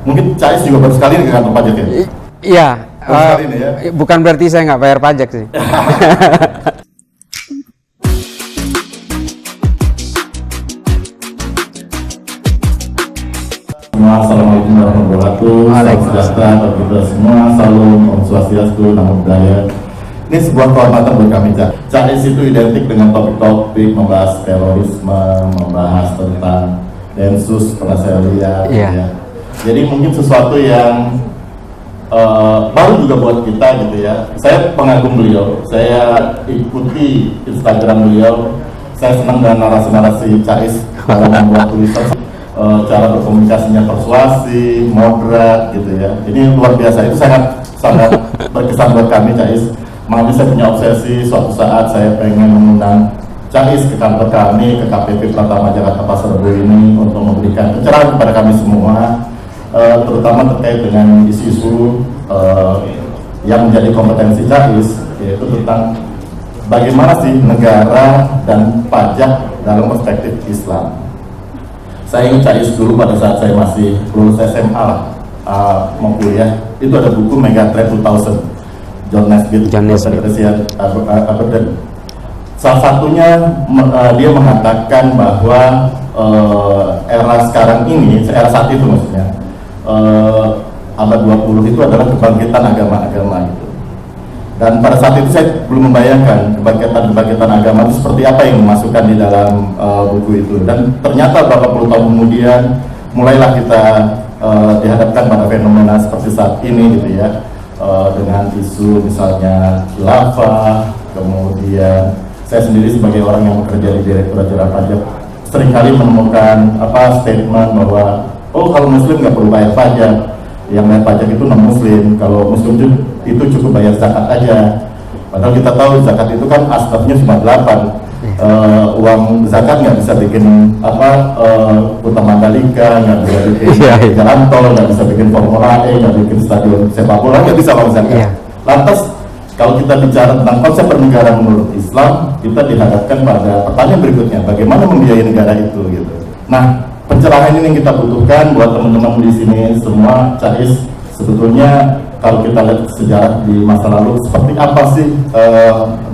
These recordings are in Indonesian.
Mungkin Cais juga baru sekali ke kantor pajak ya? Iya, Baru sekali nih ya? bukan berarti saya nggak bayar pajak sih. Semua, assalamualaikum warahmatullahi wabarakatuh. Salam sejahtera bagi kita semua. Salam Om Swastiastu, Namo Buddhaya. Ini sebuah kehormatan buat kami, Cak. Cais itu identik dengan topik-topik membahas terorisme, membahas tentang Densus, pernah saya lihat. Iya. Ya. Jadi mungkin sesuatu yang baru juga buat kita gitu ya. Saya pengagum beliau, saya ikuti Instagram beliau. Saya senang dengan narasi-narasi Cais dalam membuat tulisan. Cara berkomunikasinya persuasi, moderat gitu ya. Ini luar biasa, itu sangat berkesan buat kami Cais. Makanya saya punya obsesi, suatu saat saya pengen mengundang Cais ke kantor kami, ke KPP Pratama Jakarta Pasar Rebo ini untuk memberikan pencerahan kepada kami semua, terutama terkait dengan isu-isu yang menjadi kompetensi Cais, yaitu tentang bagaimana sih negara dan pajak dalam perspektif Islam. Saya ingin Cais dulu pada saat saya masih lulus SMA mau kuliah, itu ada buku Megatrend 2000, John Naisbitt, Aberdeen. Salah satunya dia mengatakan bahwa era sekarang ini, era saat itu maksudnya, abad 20 itu adalah kebangkitan agama-agama itu. Dan pada saat itu saya belum membayangkan kebangkitan agama itu seperti apa yang dimasukkan di dalam buku itu. Dan ternyata beberapa puluh tahun kemudian mulailah kita dihadapkan pada fenomena seperti saat ini gitu ya, dengan isu misalnya khilafah. Kemudian saya sendiri sebagai orang yang bekerja di Direktorat Jenderal Pajak seringkali menemukan statement bahwa kalau Muslim nggak perlu bayar pajak, yang bayar pajak itu non Muslim, kalau Muslim itu cukup bayar zakat aja. Padahal kita tahu zakat itu kan asbabnya cuma 8. Uang zakat nggak bisa bikin Kuta Mandalika, nggak bisa bikin jalan tol, nggak bisa bikin Formula E, nggak bikin stadion sepak bola, nggak bisa uang zakat. Lantas kalau kita bicara tentang konsep bernegara menurut Islam, kita dihadapkan pada pertanyaan berikutnya, bagaimana membiayai negara itu gitu. Nah, pencerahan ini yang kita butuhkan buat teman-teman di sini semua. Cais, sebetulnya kalau kita lihat sejarah di masa lalu, seperti apa sih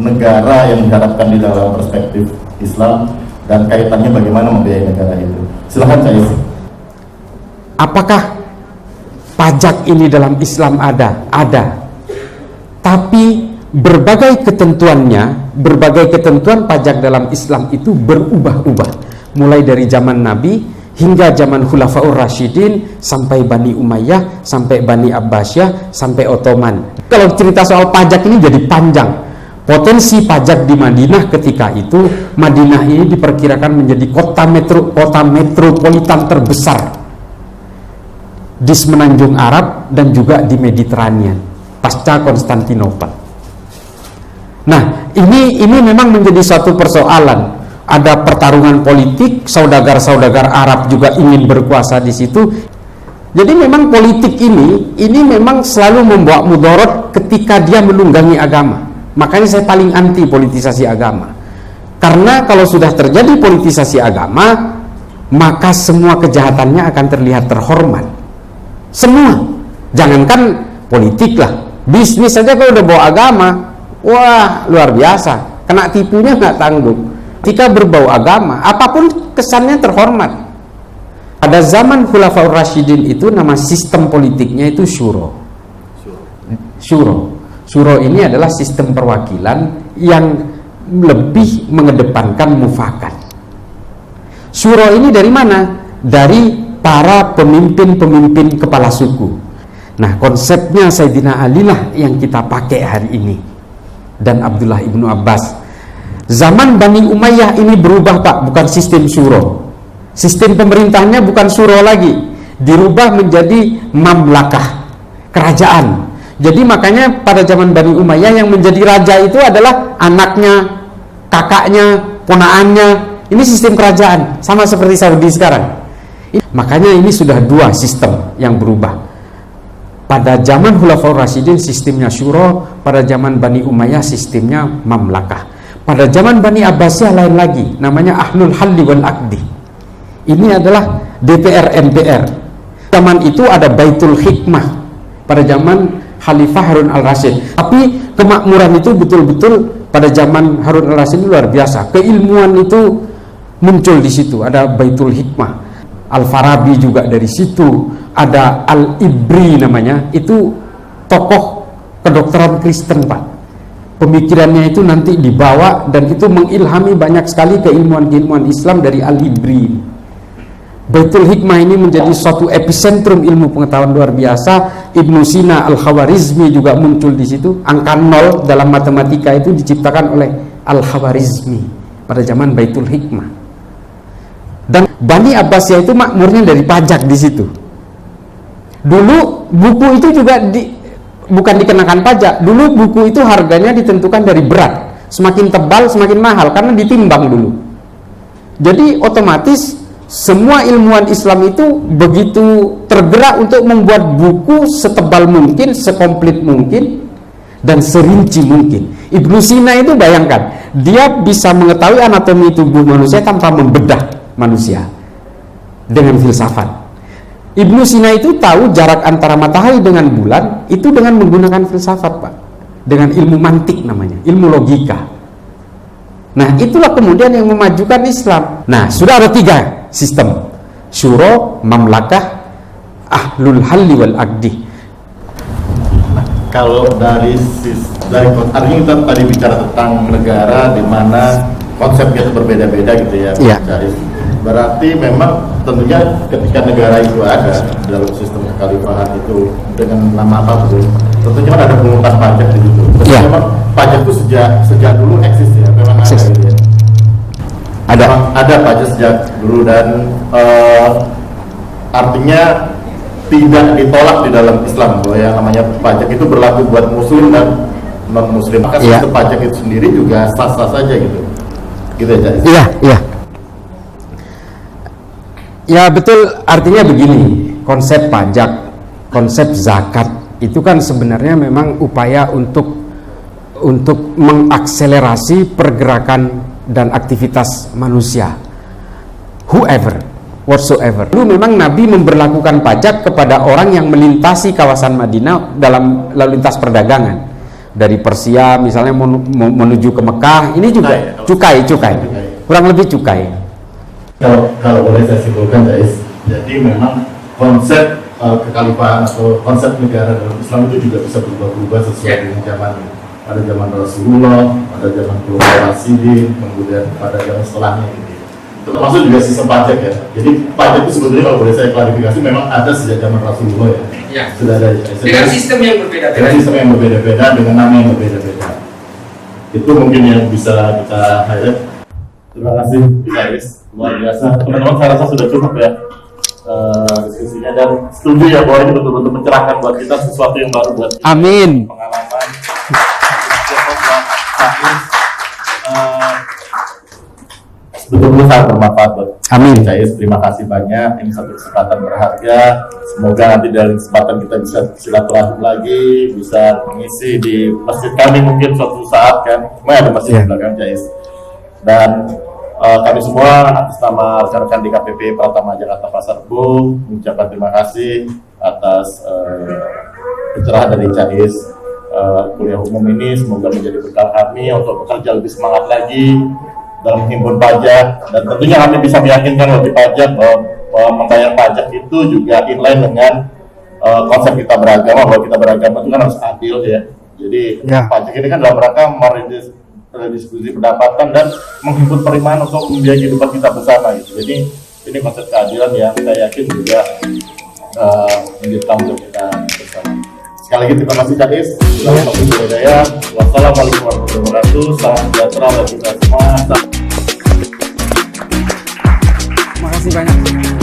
negara yang dihadapkan di dalam perspektif Islam dan kaitannya bagaimana membiayai negara itu. Silakan Cais. Apakah pajak ini dalam Islam ada? Ada. Tapi berbagai ketentuan pajak dalam Islam itu berubah-ubah. Mulai dari zaman Nabi hingga zaman Khulafaur Rasyidin, sampai Bani Umayyah, sampai Bani Abbasiyah, sampai Ottoman. Kalau cerita soal pajak ini jadi panjang. Potensi pajak di Madinah ketika itu, Madinah ini diperkirakan menjadi kota metropolitan terbesar di semenanjung Arab dan juga di Mediterranean pasca Konstantinopel. Nah, ini memang menjadi suatu persoalan. Ada pertarungan politik, saudagar-saudagar Arab juga ingin berkuasa di situ. Jadi memang politik ini memang selalu membawa mudarat ketika dia menunggangi agama. Makanya saya paling anti politisasi agama. Karena kalau sudah terjadi politisasi agama, maka semua kejahatannya akan terlihat terhormat. Semua. Jangankan politik lah, bisnis saja kalau udah bawa agama, wah luar biasa. Kena tipunya nggak tanggung. Ketika berbau agama, apapun kesannya terhormat. Pada zaman Khulafaur Rasyidin itu nama sistem politiknya itu syuro. Syuro ini adalah sistem perwakilan yang lebih mengedepankan mufakat. Syuro ini dari mana? Dari para pemimpin kepala suku. Nah, konsepnya Sayyidina Ali lah yang kita pakai hari ini, dan Abdullah ibnu Abbas. Zaman Bani Umayyah ini berubah Pak, bukan sistem syuro. Sistem pemerintahnya bukan syuro lagi, dirubah menjadi mamlakah, kerajaan. Jadi makanya pada zaman Bani Umayyah yang menjadi raja itu adalah anaknya, kakaknya, ponaannya. Ini sistem kerajaan, sama seperti Saudi sekarang. Makanya ini sudah dua sistem yang berubah. Pada zaman Khulafaur Rasyidin sistemnya syuro, pada zaman Bani Umayyah sistemnya mamlakah. Pada zaman Bani Abbasiyah lain lagi, namanya Ahlul Halli wal Aqdi. Ini adalah DPR MPR. Zaman itu ada Baitul Hikmah pada zaman Khalifah Harun al-Rasyid. Tapi kemakmuran itu betul-betul pada zaman Harun al-Rasyid luar biasa. Keilmuan itu muncul di situ. Ada Baitul Hikmah. Al-Farabi juga dari situ. Ada Al-Ibri namanya. Itu tokoh kedokteran Kristen, Pak. Pemikirannya itu nanti dibawa dan itu mengilhami banyak sekali keilmuan-keilmuan Islam dari Al-Ibri. Baitul Hikmah ini menjadi suatu epicentrum ilmu pengetahuan luar biasa. Ibnu Sina Al-Khawarizmi juga muncul di situ. Angka 0 dalam matematika itu diciptakan oleh Al-Khawarizmi pada zaman Baitul Hikmah. Dan Bani Abbasiyah itu makmurnya dari pajak di situ. Dulu buku itu juga bukan dikenakan pajak. Dulu buku itu harganya ditentukan dari berat. Semakin tebal semakin mahal karena ditimbang dulu. Jadi otomatis semua ilmuwan Islam itu begitu tergerak untuk membuat buku setebal mungkin, sekomplit mungkin, dan serinci mungkin. Ibnu Sina itu bayangkan, dia bisa mengetahui anatomi tubuh manusia tanpa membedah manusia dengan filsafat. Ibnu Sina itu tahu jarak antara matahari dengan bulan itu dengan menggunakan filsafat, Pak. Dengan ilmu mantik namanya, ilmu logika. Nah, itulah kemudian yang memajukan Islam. Nah, sudah ada 3 sistem: syuro, mamlakah, ahlul halli wal aqdi. Nah, kalau dari artinya kita tadi bicara tentang negara di mana konsepnya itu berbeda-beda gitu ya, Iya. Berarti memang tentunya ketika negara itu ada dalam sistem kekhalifahan itu dengan nama apapun, tentunya kan ada pungutan pajak di situ. Iya. Memang pajak itu sejak dulu eksis ya, memang Eksis. ada gitu ya. Memang ada pajak sejak dulu dan artinya tidak ditolak di dalam Islam bahwa yang namanya pajak itu berlaku buat muslim dan non muslim. Maka Iya. sistem pajak itu sendiri juga sah-sah saja gitu. Gitu ya, Jais? Iya, iya. Ya betul, artinya begini, konsep pajak, konsep zakat itu kan sebenarnya memang upaya untuk mengakselerasi pergerakan dan aktivitas manusia, whoever, whatsoever. Dulu memang Nabi memberlakukan pajak kepada orang yang melintasi kawasan Madinah dalam lalu lintas perdagangan. Dari Persia misalnya menuju ke Mekah, ini juga cukai, kurang lebih cukai. Kalau boleh saya simpulkan, Jais, jadi memang konsep kekhalifahan atau konsep negara dalam Islam itu juga bisa berubah-ubah sesuai dengan zaman. Pada zaman Rasulullah, pada zaman Khulafaur Rasyidin, kemudian pada zaman setelahnya gitu. Itu termasuk juga sistem pajak ya. Jadi pajak itu sebetulnya kalau boleh saya klarifikasi memang ada sejak zaman Rasulullah ya. Ya. Sudah ada. Dengan sistem yang berbeda-beda. Dengan sistem yang berbeda-beda, dengan nama yang berbeda-beda. Itu mungkin yang bisa kita highlight. Terima kasih, Jais. Luar biasa. Teman-teman, saya rasa sudah cukup ya diskusinya, dan setuju ya bahwa ini betul-betul mencerahkan buat kita sesuatu yang baru buat kita. Amin. Pengalaman. Betul-betul sangat bermanfaat buat Amin. Jais. Terima kasih banyak. Ini satu kesempatan berharga. Semoga nanti dari kesempatan kita bisa silaturahmi lagi, bisa mengisi di masjid kami mungkin suatu saat kan. Ada masjid di belakang Jais. Dan kami semua atas nama rekan-rekan di KPP Pratama Jakarta Pasar Rebo mengucapkan terima kasih atas pencerahan dari Jais. Kuliah umum ini semoga menjadi bekal kami untuk bekerja lebih semangat lagi dalam menghimpun pajak, dan tentunya kami bisa meyakinkan wajib pajak bahwa membayar pajak itu juga inline dengan konsep kita beragama, bahwa kita beragama itu kan harus adil ya. Jadi pajak ini kan dalam rangka merdiskusi pendapatan dan menghimpun perimahan untuk membiayai kehidupan kita bersama gitu. Jadi ini konsep keadilan yang saya yakin juga menjadi tanggung jawab kita bersama. Sekali lagi terima kasih Jais. Wassalamualaikum warahmatullahi wabarakatuh. Salam sejahtera bagi kita semua. Terima kasih banyak.